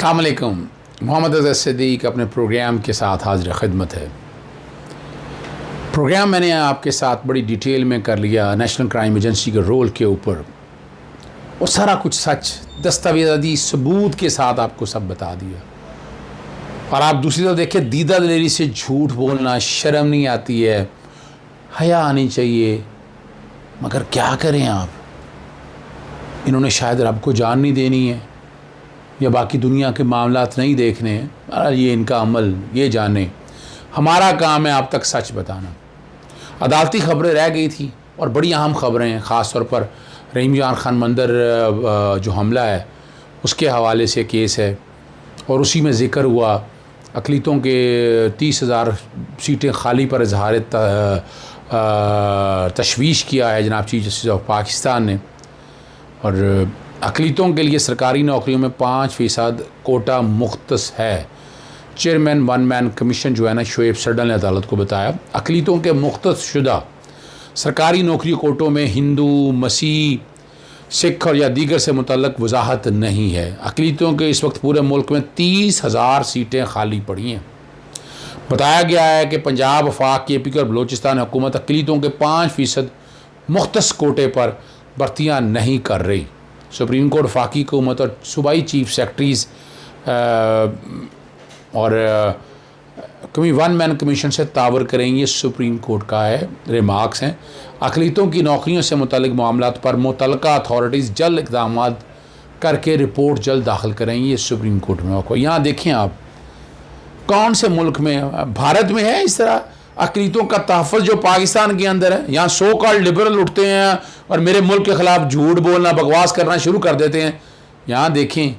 अस्सलाम वालेकुम। मोहम्मद अज़हर सिद्दीक अपने प्रोग्राम के साथ हाज़िर खिदमत है। प्रोग्राम मैंने आपके साथ बड़ी डिटेल में कर लिया नेशनल क्राइम एजेंसी के रोल के ऊपर, और सारा कुछ सच दस्तावेज़ी सबूत के साथ आपको सब बता दिया। और आप दूसरी तरफ देखें, दीदा दिलेरी से झूठ बोलना, शर्म नहीं आती है, हया आनी चाहिए, मगर क्या करें आप। इन्होंने शायद रब को जान नहीं देनी है या बाकी दुनिया के मामलात नहीं देखने हैं, ये इनका अमल ये जाने। हमारा काम है आप तक सच बताना। अदालती खबरें रह गई थी और बड़ी अहम खबरें हैं, ख़ास तौर पर रहीम जान खान मंदिर जो हमला है उसके हवाले से केस है, और उसी में ज़िक्र हुआ अक़लीतों के 30,000 सीटें खाली पर इजहार तशवीश किया है जनाब चीफ जस्टिस ऑफ पाकिस्तान ने। और अक़लीतों के लिए सरकारी नौकरियों में 5% कोटा मुख्तस है। चेयरमैन वन मैन कमीशन जो है ना, शोएब सडल ने अदालत को बताया अक़लीतों के मुख्तस शुदा सरकारी नौकरी कोटों में हिंदू, मसीह, सिख और या दीगर से मुतल्लक वजाहत नहीं है। अक़लीतों के इस वक्त पूरे मुल्क में 30,000 सीटें खाली पड़ी हैं। बताया गया है कि पंजाब, वफाक, KPK और बलोचिस्तान हुकूमत अक़लीतों के 5% मुख्तस कोटे पर भर्तियाँ नहीं कर रही। सुप्रीम कोर्ट वफाकी हुकूमत और सूबाई चीफ सेक्रेटरीज़ और वन मैन कमीशन से तावर करेंगे। सुप्रीम कोर्ट का है रिमार्क्स हैं। अक़लीतों की नौकरियों से मुतल्लिक मामलात पर मुतल्लिका अथॉरिटीज़ जल्द इक़दाम करके रिपोर्ट जल्द दाखिल करेंगी। ये सुप्रीम कोर्ट में आपको यहाँ देखें, आप कौन से मुल्क में, भारत में है इस तरह अक़लीतों का तहफ़्फ़ुज़ जो पाकिस्तान के अंदर है। यहाँ सो कॉल्ड लिबरल उठते हैं और मेरे मुल्क के ख़िलाफ़ झूठ बोलना, बकवास करना शुरू कर देते हैं। यहाँ देखें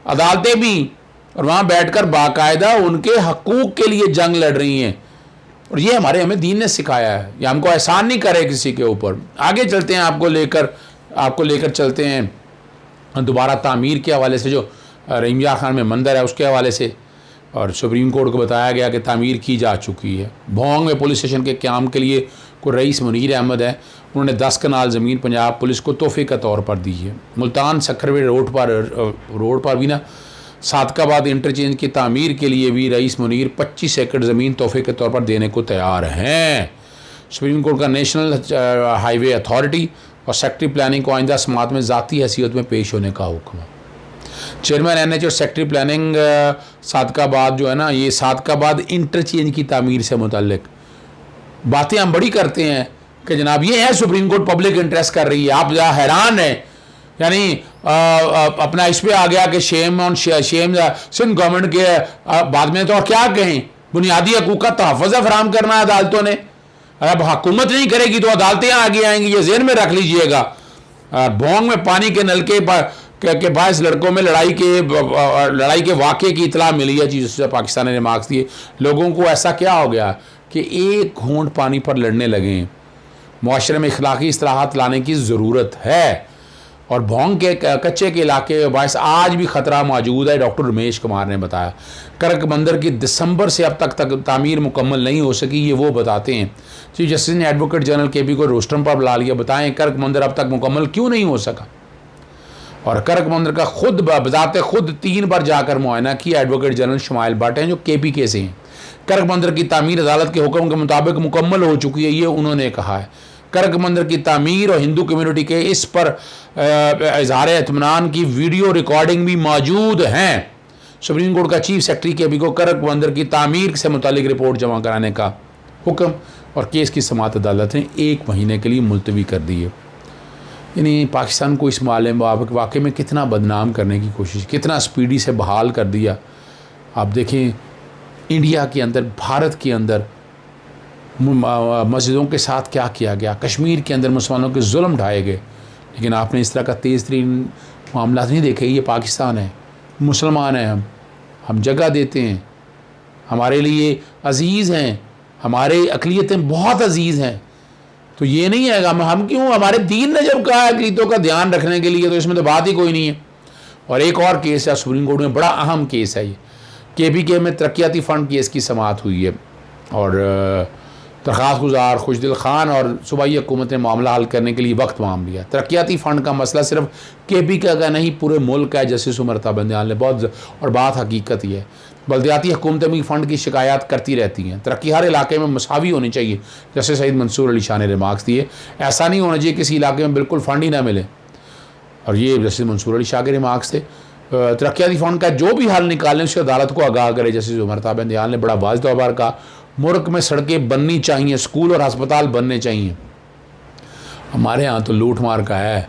अदालतें भी, और वहाँ बैठकर बाकायदा उनके हकूक़ के लिए जंग लड़ रही हैं। और ये हमें दीन ने सिखाया है, ये हमको एहसान नहीं करे किसी के ऊपर। आगे चलते हैं, आपको लेकर चलते हैं दोबारा तामीर के हवाले से, जो रहीम जान खान में मंदिर है उसके हवाले से। और सुप्रीम कोर्ट को बताया गया कि तामीर की जा चुकी है। भोंग में पुलिस स्टेशन के क़याम के लिए को रईस मुनीर अहमद है, उन्होंने 10 कनाल ज़मीन पंजाब पुलिस को तोहफ़े के तौर पर दी है। मुल्तान सक्खरवे रोड पर भी ना सादकाबाद इंटरचेंज की तामीर के लिए भी रईस मुनीर 25 एकड़ ज़मीन तोहफ़े के तौर पर देने को तैयार हैं। सुप्रीम कोर्ट का नेशनल हाईवे अथॉरिटी और सेक्रेटरी प्लानिंग को आइंदा समात में ज़ाती हैसियत में पेश होने का हुक्म। चेयरमैन NH और सेक्रेटरी प्लानिंग सादकाबाद जो है ना, ये सादकाबाद इंटरचेंज की तामीर से मुतल्लिक बातें हम बड़ी करते हैं कि जनाब ये है सुप्रीम कोर्ट पब्लिक इंटरेस्ट कर रही है। आप जरा हैरान हैं, यानी अपना इस पर आ गया कि शेम सिंध गवर्नमेंट के बाद में तो और क्या कहें, बुनियादी हकूक़ का तहफ़्फ़ुज़ फराहम करना है अदालतों ने। अब हुकूमत नहीं करेगी तो अदालतें आगे आएंगी, ये ज़हन में रख लीजिएगा। भोंग में पानी के नलके पर के बायस लड़कों में लड़ाई के वाक़े की इतला मिली है जिससे पाकिस्तान ने मार्क्स दिए। लोगों को ऐसा क्या हो गया कि एक घूंट पानी पर लड़ने लगे। मुआशरे में इखलाकी इस्लाहात लाने की ज़रूरत है। और भोंग के कच्चे के इलाके बायस आज भी ख़तरा मौजूद है। डॉक्टर रमेश कुमार ने बताया कर्क मंदिर की दिसंबर से अब तक तामीर मुकम्मल नहीं हो सकी, ये वो बताते हैं। चीफ जस्टिस ने एडवोकेट जनरल KP को रोस्टरम पर बुला लिया, बताएं कर्क मंदिर अब तक मुकम्मल क्यों नहीं हो सका। और कर्क मंदिर का बजाते खुद 3 बार जाकर मुआयना किया एडवोकेट जनरल शुमाइल भट्ट हैं जो KPK से हैं। कर्क मंदिर की तामीर अदालत के हुक्म के मुताबिक मुकम्मल हो चुकी है, ये उन्होंने कहा है। कर्क मंदिर की तामीर और हिंदू कम्युनिटी के इस पर इज़हार इत्मीनान की वीडियो रिकॉर्डिंग भी मौजूद हैं। सुप्रीम कोर्ट का चीफ सेक्रेटरी KP को कर्क मंदिर की तामीर से मुतालिक रिपोर्ट जमा कराने का हुक्म, और केस की समाअत अदालत ने 1 महीने के लिए मुलतवी कर दी है। यानी पाकिस्तान को इस मामले में वाकई में कितना बदनाम करने की कोशिश, कितना स्पीडी से बहाल कर दिया। आप देखें इंडिया के अंदर, भारत के अंदर मस्जिदों के साथ क्या किया गया, कश्मीर के अंदर मुसलमानों के जुल्म ढाए गए, लेकिन आपने इस तरह का तेज़ तरीन मामला नहीं देखे। ये पाकिस्तान है, मुसलमान हैं, हम जगह देते हैं, हमारे लिए अज़ीज़ हैं, हमारे अक़लियतें बहुत अज़ीज़ हैं। तो ये नहीं है हम क्यों, हमारे दीन ने जब कहा है अक़लीतों का ध्यान रखने के लिए, तो इसमें तो बात ही कोई नहीं है। और एक और केस है सुप्रीम कोर्ट में, बड़ा अहम केस है ये। KPK में तरक्याती फ़ंड केस की समाअत हुई है और दरख्वास्त गुजार खुशदिल खान और सूबाई हुकूमत ने मामला हल करने के लिए वक्त मांग लिया। तरक्याती फ़ंड का मसला सिर्फ KP का नहीं, पूरे मुल्क का है। जस्टिस उमर अता बंदियाल ने बहुत, और बात हकीकत ही है, बल्दियाती हुकूमतें भी फ़ंड की शिकायत करती रहती हैं। तरक्की हर इलाके में मसावी होनी चाहिए, जैसे सईद मंसूर अली शाह ने रिमार्क्स दिए। ऐसा नहीं होना चाहिए किसी इलाके में बिल्कुल फ़ंड ही ना मिले, और ये जस्टिस मंसूर अली शाह के रिमार्क्स थे। तरक्याती फ़ंड का जो भी हल निकालें उससे अदालत को आगाह करे। जस्टिस उमर अता बंदियाल ने बड़ा वाज़ तौर पर कहा, मुल्क में सड़कें बननी चाहिए, स्कूल और अस्पताल बनने चाहिए। हमारे यहाँ तो लूट मार का है,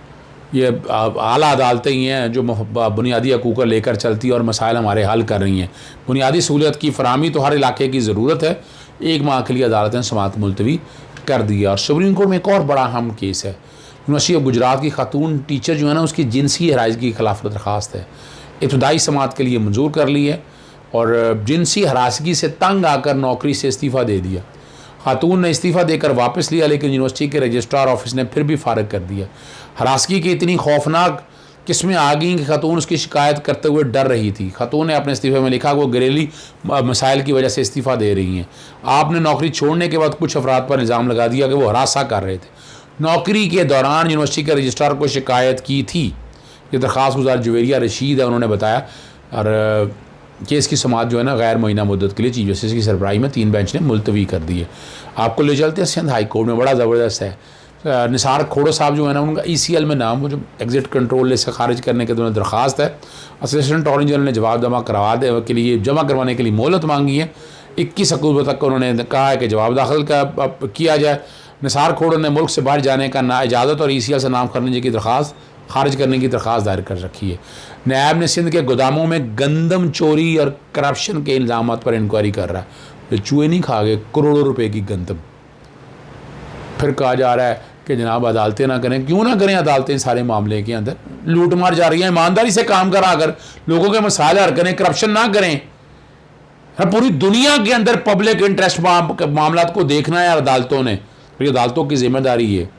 ये आला अदालतें ही हैं जो बुनियादी हकूक़ लेकर चलती है और मसाइल हमारे हल कर रही हैं। बुनियादी सहूलियत की फराहमी तो हर इलाके की ज़रूरत है। 1 माह के लिए अदालतें समाअत मुलतवी कर दी। और सुप्रीम कोर्ट में एक और बड़ा अहम केस है। यूनिवर्सिटी ऑफ गुजरात की खातून टीचर जो है ना, उसकी जिनसी हरासगी के खिलाफ दरख्वास्त है, इब्तदाई समाअत के लिए मंजूर कर ली है, और जिनसी हरासगी से तंग आकर नौकरी से इस्तीफ़ा दे दिया। खातून ने इस्तीफ़ा देकर वापस लिया, लेकिन यूनिवर्सिटी के रजिस्ट्रार ऑफिस ने फिर भी फारग कर दिया। हरासगी की इतनी खौफनाक किस्में आ गई कि खातून उसकी शिकायत करते हुए डर रही थी। खातून ने अपने इस्तीफ़े में लिखा कि वो घरेलू मसाइल की वजह से इस्तीफ़ा दे रही हैं। आपने नौकरी छोड़ने के बाद कुछ अफराद पर इल्ज़ाम लगा दिया कि वो हरासा कर रहे थे। नौकरी के दौरान यूनिवर्सिटी के रजिस्ट्रार को शिकायत की थी। ये दरख्वास्त गुजार जुवेरिया रशीद है, उन्होंने बताया। और केस की समाअत जो है ना, गैर मुअय्यना मुद्दत के लिए चीफ जस्टिस की सरबराही में 3 बेंच ने मुलतवी कर दी है। आपको ले चलते हैं सिंध हाई कोर्ट में, बड़ा ज़बरदस्त है। निसार खोड़ो साहब जो है ना, उनका ECL में नाम, वो जो एग्जिट कंट्रोल लिस्ट से खारिज करने के दौरान दरख्वास्त है। असिस्टेंट अटॉर्नी जनरल ने जवाब जमा करवाने के लिए मोहलत मांगी है। 21 अक्टूबर तक उन्होंने कहा है कि जवाब दाखिल किया जाए। निसार खोड़ो ने मुल्क से बाहर जाने का ना इजाज़त और ECL से नाम खरीदने की दरख्वास्त खारिज करने की दरख्वास्त दायर कर रखी है। नैब ने सिंध के गोदामों में गंदम चोरी और करप्शन के इल्ज़ाम पर इंक्वायरी कर रहा है। जो चूहे नहीं खा गए करोड़ों रुपए की गंदम। फिर कहा जा रहा है कि जनाब अदालतें ना करें। क्यों ना करें अदालतें? सारे मामले के अंदर लूट मार जा रही है। ईमानदारी से काम करा, अगर लोगों के मसाइल हल करें, करप्शन ना करें। पूरी दुनिया के अंदर पब्लिक इंटरेस्ट मामला को देखना है अदालतों ने, तो अदालतों की जिम्मेदारी है।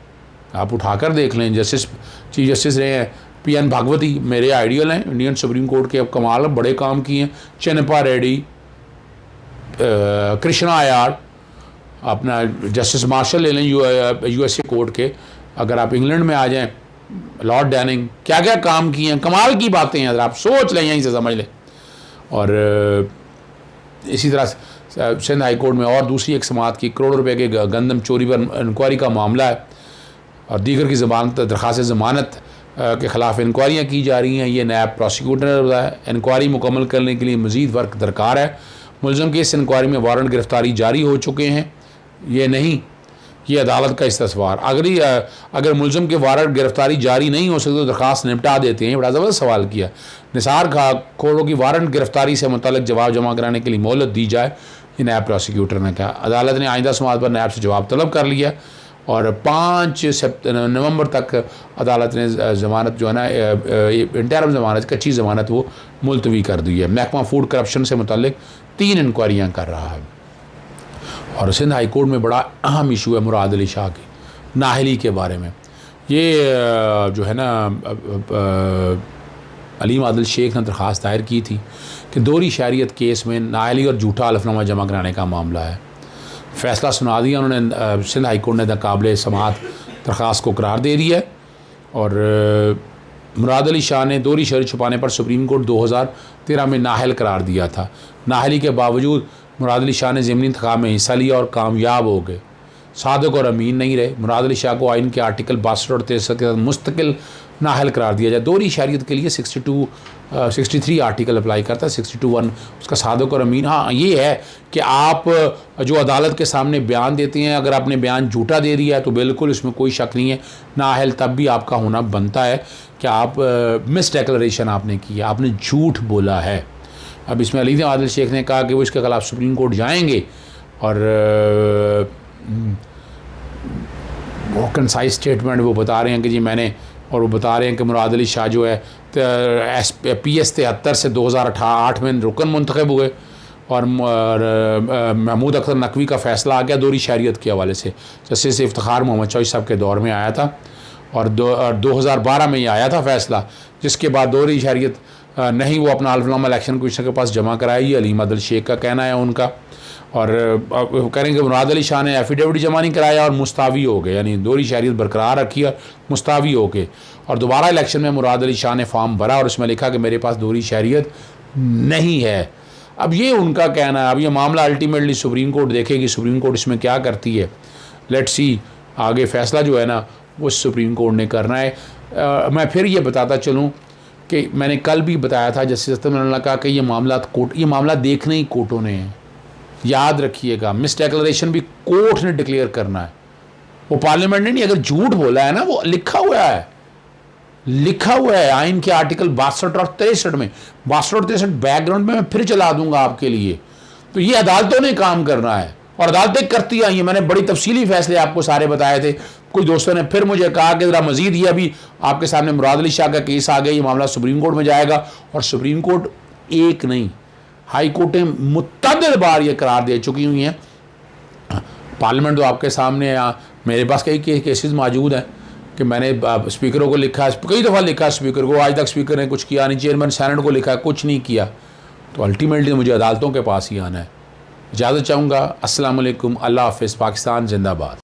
आप उठाकर देख लें, चीफ जस्टिस रहे हैं PN भागवती, मेरे आइडियल हैं इंडियन सुप्रीम कोर्ट के। अब कमाल बड़े काम किए हैं। चेन्नप्पा रेड्डी, कृष्णा अय्यर, अपना जस्टिस मार्शल ले लें USA कोर्ट के। अगर आप इंग्लैंड में आ जाएं, लॉर्ड डैनिंग, क्या क्या काम किए हैं, कमाल की बातें हैं। अगर आप सोच लें, यहीं से समझ लें। और इसी तरह सिंध हाई कोर्ट में और दूसरी एक समाअत की करोड़ों रुपए के गंदम चोरी पर इंक्वायरी का मामला है, और दीगर की ज़मानत दरख्वास्त ज़मानत के ख़िलाफ़ इंक्वायरियाँ की जा रही हैं। ये नैब प्रोसिक्यूटर ने बताया। इंक्वायरी मुकम्मल करने के लिए मज़ीद वर्क दरकार है। मुलज़म की इस इंक्वायरी में वारंट गिरफ़्तारी जारी हो चुके हैं। ये नहीं, ये अदालत का इस्तेसवार। अगर मुलज़म के वारंट गिरफ़्तारी जारी नहीं हो सकती तो दरख्वास्त निपटा देते हैं। बड़ा ज़बरदस्त सवाल किया। निसार खोड़ों की वारंट गिरफ़्तारी से मुतल्लिक़ जवाब जमा कराने के लिए मोहलत दी जाए, ये नैब प्रोसिक्यूटर ने कहा। अदालत ने आइंदा समाअत पर नैब से जवाब तलब कर लिया, और 5 नवंबर तक अदालत ने ज़मानत जो है ना, इंटरम ज़मानत, कच्ची ज़मानत, वो मुलतवी कर दी है। महकमा फूड करप्शन से मुतल्लिक़ 3 इंक्वायरियाँ कर रहा है। और सिंध हाई कोर्ट में बड़ा अहम इशू है मुराद अली शाह की नाहली के बारे में। ये जो है ना, अलीम आदिल शेख ने दरख्वास्त दायर की थी कि दोहरी शहरियत केस में नाहली और झूठा हलफनामा जमा कराने का मामला है। फ़ैसला सुना दिया उन्होंने। सिंध हाई कोर्ट ने नाकाबिल समाअत दरख्वास्त को करार दे दिया है। और मुराद अली शाह ने दोहरी शहरी छुपाने पर सुप्रीम कोर्ट 2013 में नाहल करार दिया था। नाहली के बावजूद मुराद अली शाह ने ज़मीनी इंतखाब में हिस्सा लिया और कामयाब हो गए। सादिक और अमीन नहीं रहे। मुराद अली शाह को आइन के आर्टिकल 62 और 63 के तहत मुस्तकिल नाहल करार दिया जाए। दोहरी शहरियत के लिए 63 आर्टिकल अप्लाई करता है, 62(1) उसका सादिक और अमीन। हाँ, ये है कि आप जो अदालत के सामने बयान देते हैं, अगर आपने बयान झूठा दे दिया है तो बिल्कुल इसमें कोई शक नहीं है, नाहल तब भी आपका होना बनता है कि आप मिस डिक्लेरेशन आपने की है, आपने झूठ बोला है। अब इसमें अलीम आदिल शेख ने कहा कि वो इसके खिलाफ सुप्रीम कोर्ट जाएंगे, और वो कंसाइज स्टेटमेंट वो बता रहे हैं कि जी मैंने, और वो बता रहे हैं कि मुराद अली शाह जो है PS 73 से 2008 में रुकन मुंतखब हुए, और महमूद अख्तर नकवी का फ़ैसला आ गया दोहरी शहरियत के हवाले से। जस्टिस इफ्तिखार मोहम्मद चौधरी साहब के दौर में आया था, और 2012 में ये आया था फ़ैसला, जिसके बाद दोहरी शहरियत नहीं वो अपना हल्फनामा इलेक्शन कमीशन के पास जमा कराया। ये अलीम आदिल शेख का कहना है उनका। और अब करेंगे मुराद अली शाह ने एफिडेविट जमा नहीं कराया और मुस्तावी हो गए, यानी दोहरी शहरियत बरकरार रखी और मुस्तावी हो गए। और दोबारा इलेक्शन में मुराद अली शाह ने फॉर्म भरा और उसमें लिखा कि मेरे पास दोहरी शहरियत नहीं है। अब ये उनका कहना है। अब ये मामला अल्टीमेटली सुप्रीम कोर्ट देखेगी, सुप्रीम कोर्ट इसमें क्या करती है। लेट्स सी, आगे फैसला जो है ना वो सुप्रीम कोर्ट ने करना है। मैं फिर ये बताता चलूँ कि मैंने कल भी बताया था, जस्टिस अख्तर ने कहा कि ये मामला देखने ही कोर्टों ने है। याद रखिएगा, मिस डिक्लेरेशन भी कोर्ट ने डिक्लेयर करना है, वो पार्लियामेंट ने नहीं। अगर झूठ बोला है ना, वो लिखा हुआ है आइन के आर्टिकल 62 और 63 में। 62 और 63 बैकग्राउंड में मैं फिर चला दूंगा आपके लिए। तो ये अदालतों ने काम करना है और अदालतें करती आई हैं। मैंने बड़ी तफसीली फैसले आपको सारे बताए थे। कुछ दोस्तों ने फिर मुझे कहा कि ज़रा मजीद ये अभी आपके सामने मुराद अली शाह का केस आ गया, ये मामला सुप्रीम कोर्ट में जाएगा। और सुप्रीम कोर्ट एक नहीं, हाई कोर्टें मुतअद्दिद बार ये करार दे चुकी हुई हैं। पार्लियामेंट तो आपके सामने है, मेरे पास कई केसेस मौजूद हैं कि मैंने स्पीकरों को लिखा, कई दफ़ा लिखा स्पीकर को, आज तक स्पीकर ने कुछ किया नहीं। चेयरमैन सेनेट को लिखा, कुछ नहीं किया। तो अल्टीमेटली मुझे अदालतों के पास ही आना है। इजाज़त चाहूँगा। अस्सलाम वालेकुम, अल्लाह हाफ़िज़, पाकिस्तान जिंदाबाद।